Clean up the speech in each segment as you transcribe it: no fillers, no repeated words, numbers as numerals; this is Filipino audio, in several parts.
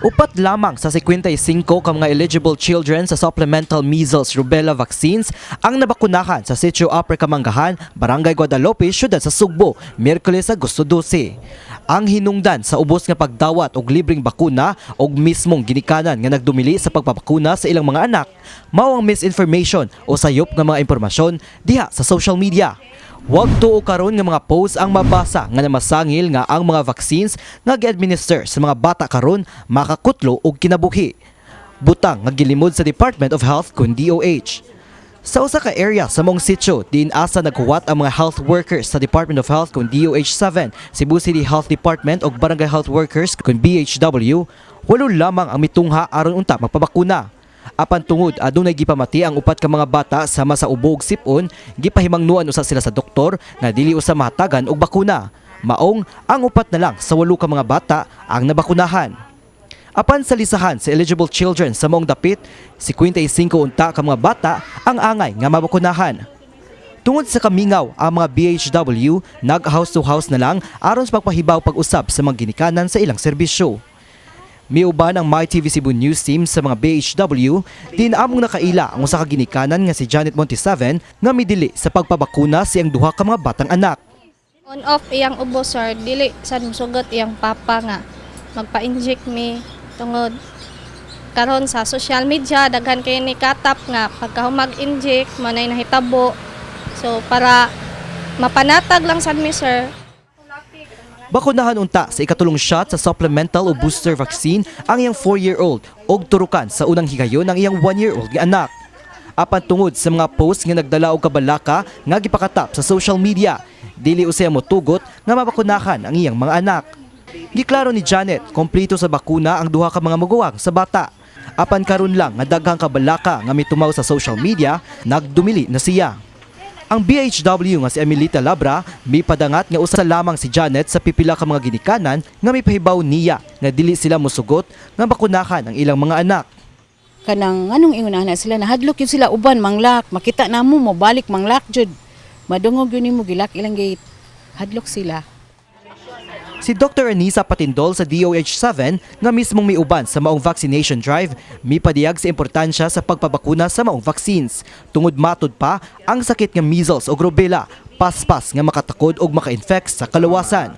Upat lamang sa 55 ka mga eligible children sa supplemental measles rubella vaccines ang nabakunahan sa Sitio Upper Kamanggahan, Barangay Guadalupe, Syudad sa Sugbo, Miyerkules, Agosto 12. Ang hinungdan sa ubos nga pagdawat og libreng bakuna og mismong ginikanan nga nagdumili sa pagpapakuna sa ilang mga anak, mao ang misinformation o sayop nga mga impormasyon diha sa social media. Huwag tuo karon nga mga post ang mabasa nga namasangil nga ang mga vaccines nga gi-administer sa mga bata karon makakutlo og kinabuhi. Butang nga gilimod sa Department of Health kun DOH. Sa usa ka area sa mong sitio, diin asa naghuwat ang mga health workers sa Department of Health kun DOH-7, Cebu City Health Department ug Barangay Health Workers kun BHW, walo lamang ang mitungha aron unta magpabakuna. Apan tungod adunay gipamati ang upat ka mga bata sama sa ubog sipon, gipahimangnuan usa sila sa doktor nga dili usa mahatagan og bakuna. Maong ang upat na lang sa walo ka mga bata ang nabakunahan. Apan sa lisahan sa eligible children sa mong dapit, 55 unta ka mga bata ang angay nga mabakunahan. Tungod sa kamingaw, ang mga BHW nag-house to house na lang aron sa pagpahibaw pag-usab sa mga ginikanan sa ilang serbisyo. Miuban ang MyTV Cebu News Team sa mga BHW, din among nakaila ang usa ka ginikanan nga si Janet Monte-7 nga midili sa pagpabakuna siyang duha ka mga batang anak. On off iyang ubo sir, dili sad musugot iyang papa nga magpa-inject mi tungod karon sa social media daghan kay ni katap nga pagka mag-inject manay nahitabo. So para mapanatag lang sad mi sir. Bakunahan unta sa ikatulong shot sa supplemental o booster vaccine ang iyang 4-year-old og turukan sa unang higayon ang iyang 1-year-old nga anak. Apan tungod sa mga post nga nagdala og kabalaka nga gipakatap sa social media, dili usay motugot nga mabakunahan ang iyang mga anak. Giklaro ni Janet, kompleto sa bakuna ang duha ka mga maguwang sa bata. Apan karon lang nga daghang kabalaka nga mitumaw sa social media, nagdumili na siya. Ang BHW nga si Emilita Labra, may padangat nga usa lamang si Janet sa pipila ka mga ginikanan nga may pahibaw niya nga dili sila mosugot nga bakunahan ang ilang mga anak. Kanang anong ingon na sila nahadlok yun sila uban manglak, makita namo mo balik manglak jud. Madungog yun mo gilak ilang gate. Hadlok sila. Si Dr. Anisa Patindol sa DOH-7 nga mismong may uban sa maong vaccination drive, may padiyag sa importansya sa pagpabakuna sa maong vaccines. Tungod matod pa ang sakit nga measles o rubella, paspas nga makatakod o maka-infect sa kalawasan.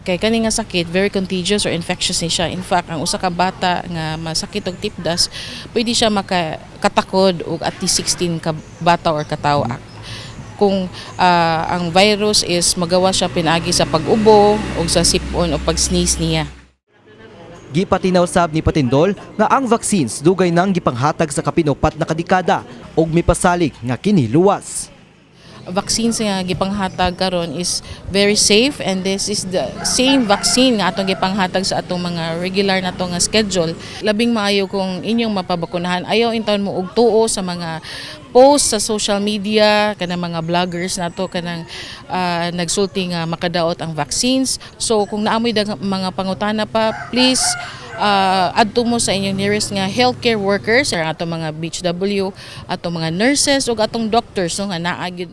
Kay kani nga sakit very contagious or infectious ni siya. In fact, ang usa ka bata nga masakit og tipdas, pwede siya makatakod og at least 16 ka bata or katawo. Kung ang virus is magawa siya pinagi sa pag-ubo o sa sipon o pag-sneeze niya. Gipatinaw sab ni Patindol nga ang vaccines dugay nang gipanghatag sa kapin-upat na kadekada ug mipasalig nga kini luwas. Vaccines nga gipanghatag karon is very safe and this is the same vaccine nga atong gipanghatag sa atong mga regular nato nga schedule. Labing maayo kung inyong mapabakunahan. Ayaw intaon mo og tuo sa mga post sa social media kanang mga vloggers nato kanang nagsulti nga makadaot ang vaccines. So kung naamoy mga pangutana pa, please adto mo sa inyong nearest nga healthcare workers, ang atong mga BHW, atong mga nurses ug atong doctors no nga naa gyud.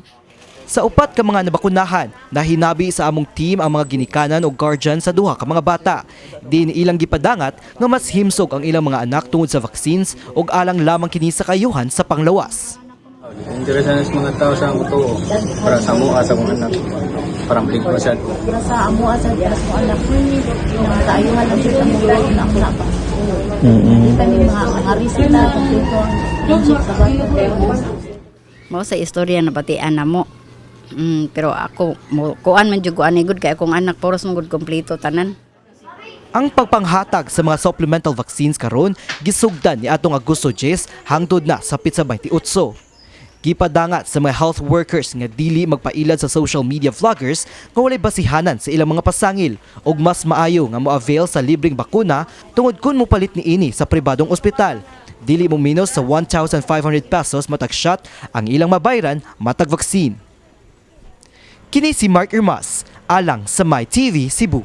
Sa upat ka mga nabakunahan, nahinabi sa among team ang mga ginikanan o guardian sa duha ka mga bata. Din ilang gipadangat nga mas himsog ang ilang mga anak tungod sa vaccines ug alang lamang kini sa kayuhan sa panglawas. Interesan sa mga tao sa among tuo para sa mua sa mga anak. Parang big pa siya. Para sa amua sa anak ko, nang kaayuhan lang siya mo na ako na pa. Kami mga risita kompleto ang inject sa bata. Mo sa istorya na batian na mo. Pero ako kuan man jud ko ani good kay akong anak poros man gud kompleto tanan. Ang pagpanghatag sa mga supplemental vaccines karon gisugdan ni atong Agosto 10 hangtod na sa pitsa 28. Gipadangat sa mga health workers nga dili magpailad sa social media vloggers nga walay basihanan sa ilang mga pasangil ug mas maayo nga mo-avail sa libreng bakuna tungod kun mopalit niini sa pribadong ospital. Dili mo minus sa 1,500 pesos matag shot ang ilang mabayran matag vaccine. Kini si Mark Irmas, alang sa MyTV Cebu.